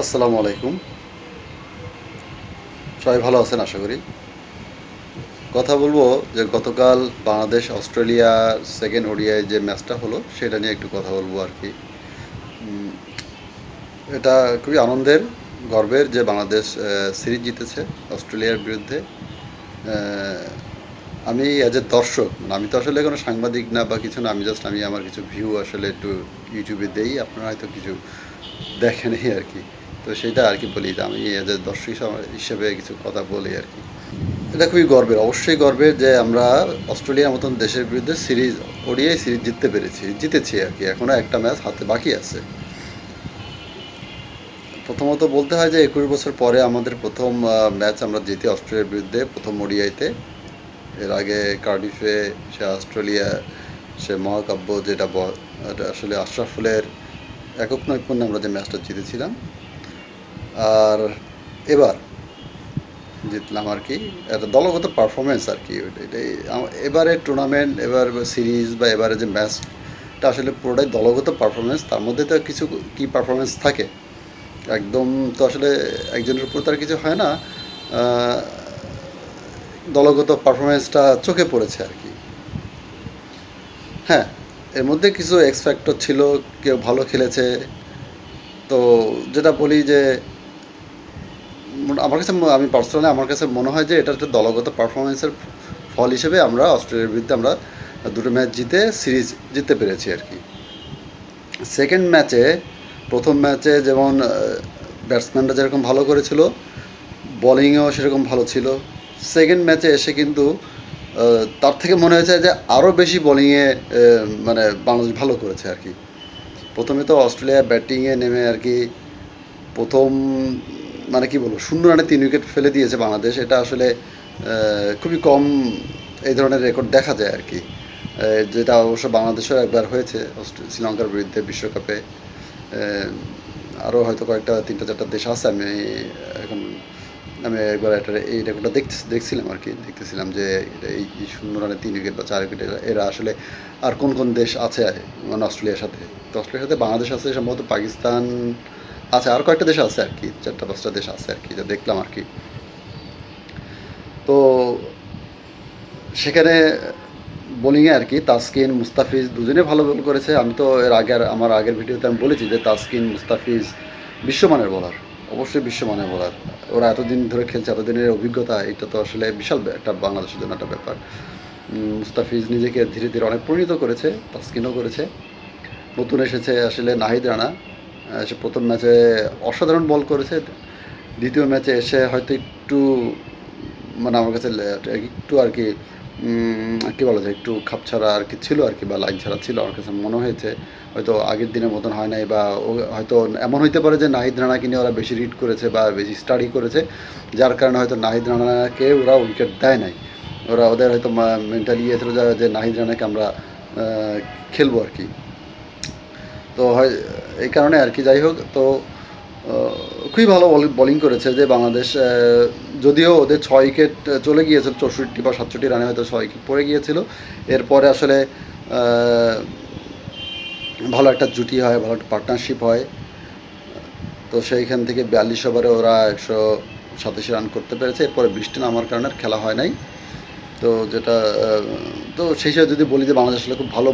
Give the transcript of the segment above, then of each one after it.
আসসালামু আলাইকুম। সবাই ভালো আছেন আশা করি। কথা বলবো যে গতকাল বাংলাদেশ অস্ট্রেলিয়ার সেকেন্ড ওডিআই যে ম্যাচটা হলো সেটা নিয়ে একটু কথা বলবো আর কি। উম, এটা খুবই আনন্দের, গর্বের যে বাংলাদেশ সিরিজ জিতেছে অস্ট্রেলিয়ার বিরুদ্ধে। আহ, আমি অ্যাজ এ দর্শক, মানে আমি তো আসলে কোনো সাংবাদিক না বা কিছু না, আমি আমার কিছু ভিউ আসলে একটু ইউটিউবে দেই, আপনারা হয়তো কিছু দেখেনই আর কি। তো সেটা আর কি বলি যে আমি অ্যাজ এ দর্শক হিসেবে কিছু কথা বলি আর কি। এটা খুবই গর্বের, অবশ্যই গর্বের যে আমরা অস্ট্রেলিয়ার মতন দেশের বিরুদ্ধে সিরিজ, ওডিআই সিরিজ জিতেছি আর কি। এখনও একটা ম্যাচ হাতে বাকি আছে। প্রথমত বলতে হয় যে 21 বছর পরে আমাদের প্রথম ম্যাচ আমরা জিতি অস্ট্রেলিয়ার বিরুদ্ধে, প্রথম ওডিআইতে। এর আগে কার্ডিফে সে অস্ট্রেলিয়া, সে মহাকাব্য যেটা এটা আসলে আশরাফুলের একক নৈপুণ্যে আমরা যে ম্যাচটা জিতেছিলাম। আর এবার জিতলাম আর কি। একটা দলগত পারফরমেন্স আর কি এটাই। এবারে টুর্নামেন্ট, এবার সিরিজ বা এবারে যে ম্যাচটা আসলে পুরোটাই দলগত পারফরমেন্স। তার মধ্যে তো কিছু কি পারফরমেন্স থাকে, একদম তো আসলে একজনের উপর তার কিছু হয় না। আহ, দলগত পারফরমেন্সটা চোখে পড়েছে আর কি। হ্যাঁ, এর মধ্যে কিছু এক্স ফ্যাক্টর ছিল, কেউ ভালো খেলেছে। তো যেটা বলি যে আমার কাছে, আমি পার্সোনালি আমার কাছে মনে হয় যে এটা একটা দলগত পারফরমেন্সের ফল হিসেবে আমরা অস্ট্রেলিয়ার বিরুদ্ধে আমরা দুটো ম্যাচ জিতে সিরিজ জিততে পেরেছি আর কি। সেকেন্ড ম্যাচে, প্রথম ম্যাচে যেমন ব্যাটসম্যানরা যেরকম ভালো করেছিল, বোলিংয়েও সেরকম ভালো ছিল। সেকেন্ড ম্যাচে এসে কিন্তু তার থেকে মনে হয়েছে যে আরও বেশি বোলিংয়ে মানে বাংলাদেশ ভালো করেছে আর কি। প্রথমে তো অস্ট্রেলিয়া ব্যাটিংয়ে নেমে আর কি প্রথম, মানে কি বলবো, 0 রানে 3 উইকেট ফেলে দিয়েছে বাংলাদেশ। এটা আসলে খুবই কম এই ধরনের রেকর্ড দেখা যায় আর কি। যেটা অবশ্য বাংলাদেশেও একবার হয়েছে শ্রীলঙ্কার বিরুদ্ধে বিশ্বকাপে। আরও হয়তো কয়েকটা 3টা 4টা দেশ আছে, আমি এখন আমি একবার একটা এই রেকর্ডটা দেখছিলাম আর কি, দেখতেছিলাম যে এই 0 রানে 3 উইকেট বা 4 উইকেট এরা আসলে আর কোন কোন দেশ আছে মানে অস্ট্রেলিয়ার সাথে। তো অস্ট্রেলিয়ার সাথে বাংলাদেশ আছে, সম্ভবত পাকিস্তান আছে, আর কয়েকটা দেশ আছে আর কি, 4টা 5টা দেশ আছে আর কি, যা দেখলাম আর কি। তো সেখানে বোলিংয়ে আর কি তাসকিন মুস্তাফিজ দুজনে ভালো বল করেছে। আমি তো এর আগে, আমার আগের ভিডিওতে আমি বলেছি যে তাসকিন মুস্তাফিজ বিশ্বমানের বোলার, অবশ্যই বিশ্বমানের বোলার। ওরা এতদিন ধরে খেলছে, এতদিনের অভিজ্ঞতা, এটা তো আসলে বিশাল একটা বাংলাদেশের জন্য একটা ব্যাপার। মুস্তাফিজ নিজেকে ধীরে ধীরে অনেক পরিণত করেছে, তাসকিনও করেছে। নতুন এসেছে আসলে নাহিদ রানা, সে প্রথম ম্যাচে অসাধারণ বল করেছে। দ্বিতীয় ম্যাচে এসে হয়তো একটু, মানে আমার কাছে একটু আর কি, কী বলা যায়, একটু খাপছাড়া আর কি ছিল আর কি, বা লাইন ছাড়া ছিল আমার কাছে মনে হয়েছে। হয়তো আগের দিনের মতন হয় নাই, বা ও হয়তো এমন হইতে পারে যে নাহিদ রানাকে নিয়ে ওরা বেশি রিড করেছে বা বেশি স্টাডি করেছে, যার কারণে হয়তো নাহিদ রানাকে ওরা উইকেট দেয় নাই। ওদের হয়তো মেন্টালি ইয়ে ছিল যে নাহিদ রানাকে আমরা খেলবো আর কি। তো হয় এই কারণে আর কি, যাই হোক। তো খুবই ভালো বোলিং করেছে যে বাংলাদেশ। যদিও ওদের 6 উইকেট চলে গিয়েছিল, 64 বা 67 রানে হয়তো 6 উইকেট পড়ে গিয়েছিল। এরপরে আসলে ভালো একটা জুটি হয়, ভালো একটা পার্টনারশিপ হয়। তো সেইখান থেকে 42 ওভারে ওরা 187 রান করতে পেরেছে। এরপরে বৃষ্টি নামার কারণে আর খেলা হয় নাই। তো যেটা তো সেই হিসাবে যদি বলি যে বাংলাদেশ আসলে খুব ভালো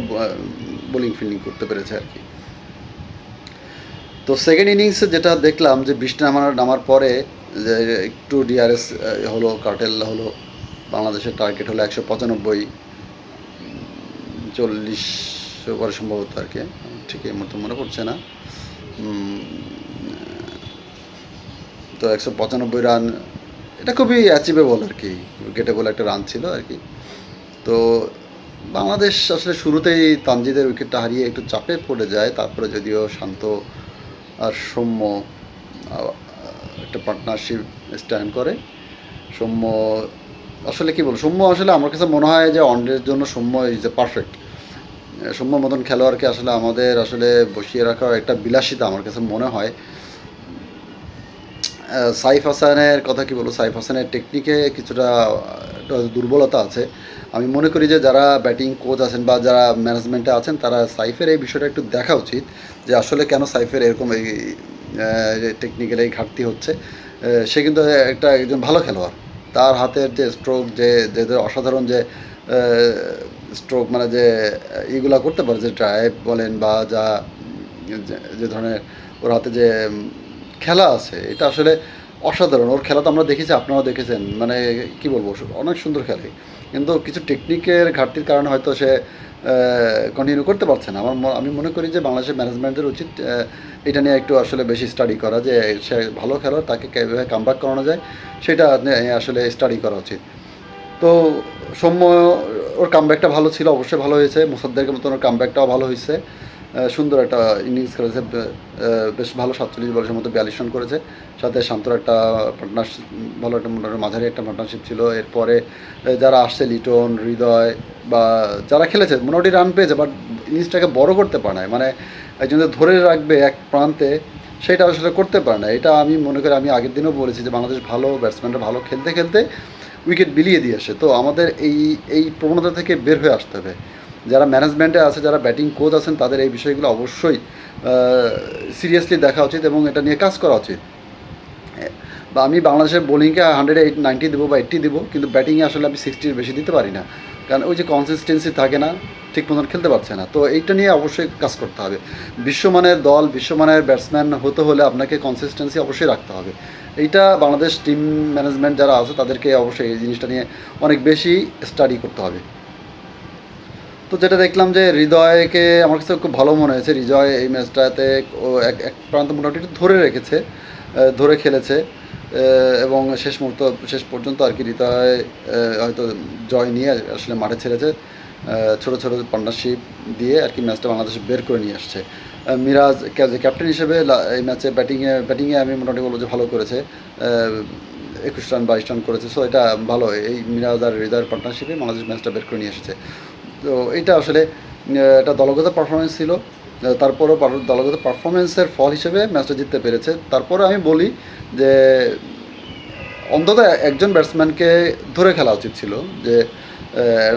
বোলিং ফিল্ডিং করতে পেরেছে আর কি। তো সেকেন্ড ইনিংসে যেটা দেখলাম যে বৃষ্টি নামার পরে যে একটু ডিআরএস হলো, কার্টেল হলো। বাংলাদেশের টার্গেট হলো 195, 40 ওভারে সম্ভবত আর কি, ঠিক এই মতো মনে পড়ছে না। তো 195 রান, এটা খুবই অ্যাচিভেবল আর কি, গেটেবল একটা রান ছিল আর কি। তো বাংলাদেশ আসলে শুরুতেই তানজিদের উইকেটটা হারিয়ে একটু চাপে পড়ে যায়। তারপরে যদিও শান্ত আর সৌম্য একটা পার্টনারশিপ স্ট্যান্ড করে। সৌম্য আসলে কী বলবো, সৌম্য আসলে আমার কাছে মনে হয় যে ওয়ানডের জন্য Soumya is a perfect. Soumya মতন খেলোয়াড়কে আসলে আমাদের আসলে বসিয়ে রাখার একটা বিলাসিতা আমার কাছে মনে হয়। সাইফ হাসানের কথা কি বলবো, সাইফ হাসানের টেকনিকে কিছুটা একটা দুর্বলতা আছে। আমি মনে করি যে যারা ব্যাটিং কোচ আছেন বা যারা ম্যানেজমেন্টে আছেন, তারা সাইফের এই বিষয়টা একটু দেখা উচিত যে আসলে কেন সাইফের এরকম এই টেকনিক্যালি ঘাটতি হচ্ছে, সে কিন্তু একজন ভালো খেলোয়াড়। তার হাতের যে স্ট্রোক, যে অসাধারণ যে স্ট্রোক, মানে যে ইগুলা করতে পারে, যে ড্রাইভ বলেন বা যে ধরনের ওর হাতে যে খেলা আছে, এটা আসলে অসাধারণ। ওর খেলা তো আমরা দেখেছি, আপনারাও দেখেছেন, মানে কি বলবো, অনেক সুন্দর খেলে। কিন্তু কিছু টেকনিকের ঘাটতির কারণে হয়তো সে কন্টিনিউ করতে পারছে না। আমি মনে করি যে বাংলাদেশের ম্যানেজমেন্টের উচিত এটা নিয়ে একটু আসলে বেশি স্টাডি করা, যে সে ভালো খেলোয়াড়, তাকে কীভাবে কামব্যাক করানো যায় সেটা নিয়ে আসলে স্টাডি করা উচিত। তো সৌম্য, ওর কামব্যাকটা ভালো ছিল, অবশ্যই ভালো হয়েছে। মুসাদ্দেরকে মতন ওর কামব্যাকটাও ভালো হয়েছে। সুন্দর একটা ইনিংস করেছে, বেশ ভালো, 47 বলের মতো 42 রান করেছে। সাথে শান্তর একটা পার্টনারশিপ, ভালো একটা মাঝারি একটা পার্টনারশিপ ছিল। এরপরে যারা আসছে, লিটন, হৃদয় বা যারা খেলেছে, মোটামুটি রান পেয়েছে, বাট ইনিংসটাকে বড় করতে পারে না। মানে একজনকে ধরে রাখবে এক প্রান্তে, সেটা আসলে করতে পারে না। এটা আমি মনে করি, আমি আগের দিনও বলেছি যে বাংলাদেশ ভালো ব্যাটসম্যানরা ভালো খেলতে খেলতে উইকেট বিলিয়ে দিয়ে আসে। তো আমাদের এই প্রবণতা থেকে বের হয়ে আসতে হবে। যারা ম্যানেজমেন্টে আছে, যারা ব্যাটিং কোচ আছেন, তাদের এই বিষয়গুলো অবশ্যই সিরিয়াসলি দেখা উচিত এবং এটা নিয়ে কাজ করা উচিত। বা আমি বাংলাদেশের বোলিংকে 190 দেবো বা 80 দেবো, কিন্তু ব্যাটিংয়ে আসলে আমি 60-র বেশি দিতে পারি না, কারণ ওই যে কনসিস্টেন্সি থাকে না, ঠিক মতন খেলতে পারছে না। তো এইটা নিয়ে অবশ্যই কাজ করতে হবে। বিশ্বমানের দল, বিশ্বমানের ব্যাটসম্যান হতে হলে আপনাকে কনসিস্টেন্সি অবশ্যই রাখতে হবে। এইটা বাংলাদেশ টিম ম্যানেজমেন্ট যারা আছে, তাদেরকে অবশ্যই এই জিনিসটা নিয়ে অনেক বেশি স্টাডি করতে হবে। তো যেটা দেখলাম যে হৃদয়কে আমার কাছে খুব ভালো মনে হয়েছে। হৃদয় এই ম্যাচটাতে ও এক প্রান্ত মোটামুটি একটু ধরে রেখেছে, ধরে খেলেছে, এবং শেষ পর্যন্ত আর কি হৃদয় হয়তো জয় নিয়ে আসলে মাঠে ছেড়েছে। ছোটো ছোটো পার্টনারশিপ দিয়ে আর কি ম্যাচটা বাংলাদেশ বের করে নিয়ে আসছে। মিরাজ ক্যাপ্টেন হিসেবে এই ম্যাচে ব্যাটিংয়ে আমি মোটামুটি বলবো যে ভালো করেছে। 21 রান 22 রান করেছে। সো এটা ভালো, এই মিরাজ আর হৃদয়ের পার্টনারশিপে বাংলাদেশ ম্যাচটা বের করে নিয়ে এসেছে। তো এইটা আসলে একটা দলগত পারফরমেন্স ছিল। তারপরও দলগত পারফরমেন্সের ফল হিসেবে ম্যাচটা জিততে পেরেছে। তারপরে আমি বলি যে অন্তত একজন ব্যাটসম্যানকে ধরে খেলা উচিত ছিল, যে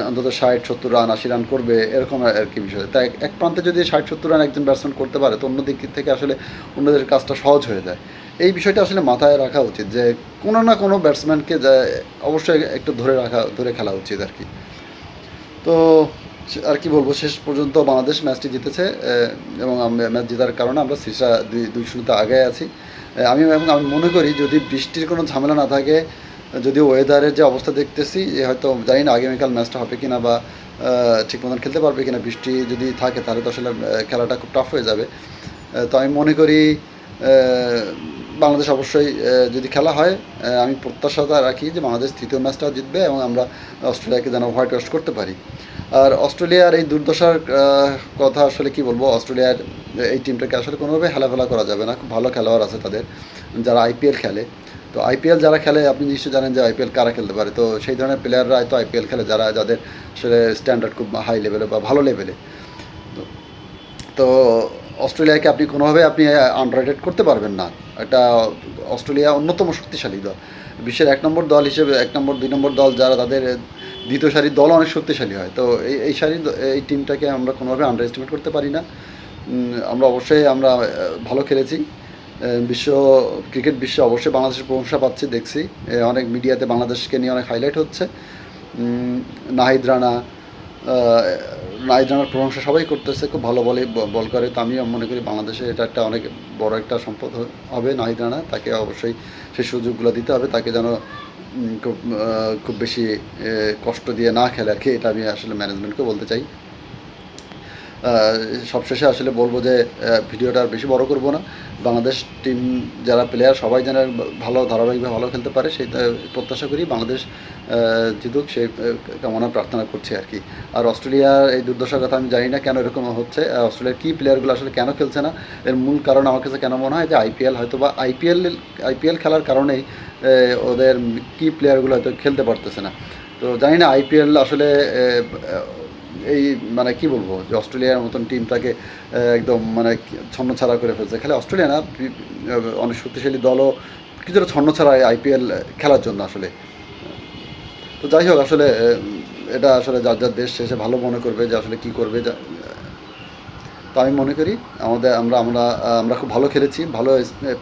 অন্তত 60-70 রান 80 রান করবে, এরকম আর কি বিষয়। তাই এক প্রান্তে যদি 60-70 রান একজন ব্যাটসম্যান করতে পারে, তো অন্য দিক থেকে আসলে অন্যদের কাজটা সহজ হয়ে যায়। এই বিষয়টা আসলে মাথায় রাখা উচিত, যে কোনো না কোনো ব্যাটসম্যানকে অবশ্যই একটু ধরে খেলা উচিত আর কি। তো আর কি বলবো, শেষ পর্যন্ত বাংলাদেশ ম্যাচটি জিতেছে, এবং ম্যাচ জেতার কারণে আমরা সিরিজটা 2-0 আগে আছি। আমি মনে করি যদি বৃষ্টির কোনো ঝামেলা না থাকে, যদি ওয়েদারের যে অবস্থা দেখতেছি, হয়তো জানি না আগামীকাল ম্যাচটা হবে কিনা বা ঠিক মতন খেলতে পারবে কিনা। বৃষ্টি যদি থাকে তাহলে তো আসলে খেলাটা খুব টাফ হয়ে যাবে। তো আমি মনে করি বাংলাদেশ অবশ্যই, যদি খেলা হয়, আমি প্রত্যাশাটা রাখি যে বাংলাদেশ তৃতীয় ম্যাচটাও জিতবে এবং আমরা অস্ট্রেলিয়াকে যেন হোয়াইট ওয়াশ করতে পারি। আর অস্ট্রেলিয়ার এই দুর্দশার কথা আসলে কি বলবো, অস্ট্রেলিয়ার এই টিমটাকে আসলে কোনোভাবে হেলাফেলা করা যাবে না। খুব ভালো খেলোয়াড় আছে তাদের, যারা আইপিএল খেলে। তো আইপিএল যারা খেলে, আপনি নিশ্চয়ই জানেন যে আইপিএল কারা খেলতে পারে। তো সেই ধরনের প্লেয়াররা হয়তো আইপিএল খেলে, যাদের আসলে স্ট্যান্ডার্ড খুব হাই লেভেলে বা ভালো লেভেলে। তো অস্ট্রেলিয়াকে আপনি কোনোভাবে আন্ডাররেটেড করতে পারবেন না। এটা অস্ট্রেলিয়া অন্যতম শক্তিশালী দল, বিশ্বের 1 নম্বর দল হিসেবে, 1 নম্বর 2 নম্বর দল যারা, তাদের দ্বিতীয় সারির দল অনেক শক্তিশালী হয়। তো এই টিমটাকে আমরা কোনোভাবে আন্ডার এস্টিমেট করতে পারি না। আমরা অবশ্যই ভালো খেলেছি। ক্রিকেট বিশ্বে অবশ্যই বাংলাদেশের প্রশংসা পাচ্ছি, দেখছি অনেক মিডিয়াতে বাংলাদেশকে নিয়ে অনেক হাইলাইট হচ্ছে। নাহিদ রানার প্রশংসা সবাই করতেছে, খুব ভালো বল করে। তো আমি মনে করি বাংলাদেশে এটা একটা অনেক বড় একটা সম্পদ হবে নাহিদ রানা। তাকে অবশ্যই সেই সুযোগগুলো দিতে হবে, তাকে যেন খুব বেশি কষ্ট দিয়ে না খেলে আর কি। এটা আমি আসলে ম্যানেজমেন্টকে বলতে চাই। সবশেষে আসলে বলবো যে ভিডিওটা আর বেশি বড় করব না। বাংলাদেশ টিম যারা প্লেয়ার, সবাই যেন ভালো ধারাবাহিকভাবে ভালো খেলতে পারে, সেটা প্রত্যাশা করি। বাংলাদেশ জিতুক, সেই কামনা প্রার্থনা করছি আর কি। আর অস্ট্রেলিয়ার এই দুর্দশার কথা আমি জানি না কেন এরকম হচ্ছে। অস্ট্রেলিয়ার কী প্লেয়ারগুলো আসলে কেন খেলছে না, এর মূল কারণ আমার কাছে কেন মনে হয় যে আইপিএল, হয়তো বা আইপিএল খেলার কারণেই ওদের কী প্লেয়ারগুলো হয়তো খেলতে পারতেছে না। তো জানি না আইপিএল আসলে এই মানে কি বলবো, যে অস্ট্রেলিয়ার মতন টিমটাকে একদম মানে ছন্নছাড়া করে ফেলছে। খেলে অস্ট্রেলিয়া না, অনেক শক্তিশালী দলও কিছুটা ছন্নছাড়া আইপিএল খেলার জন্য আসলে। তো যাই হোক, আসলে এটা আসলে যার যার দেশ শেষে ভালো মনে করবে যে আসলে কী করবে। তো আমি মনে করি আমরা খুব ভালো খেলেছি, ভালো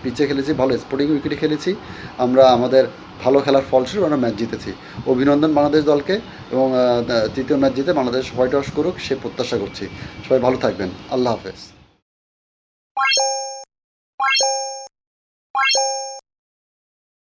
পিচে খেলেছি, ভালো স্পোর্টিং উইকেটে খেলেছি। আমরা আমাদের ভালো খেলার ফলস্বরূপ আমরা ম্যাচ জিতেছি। অভিনন্দন বাংলাদেশ দলকে, এবং তৃতীয় ম্যাচ জিতে বাংলাদেশ হোয়াইট ওয়াশ করুক সে প্রত্যাশা করছি। সবাই ভালো থাকবেন। আল্লাহ হাফেজ।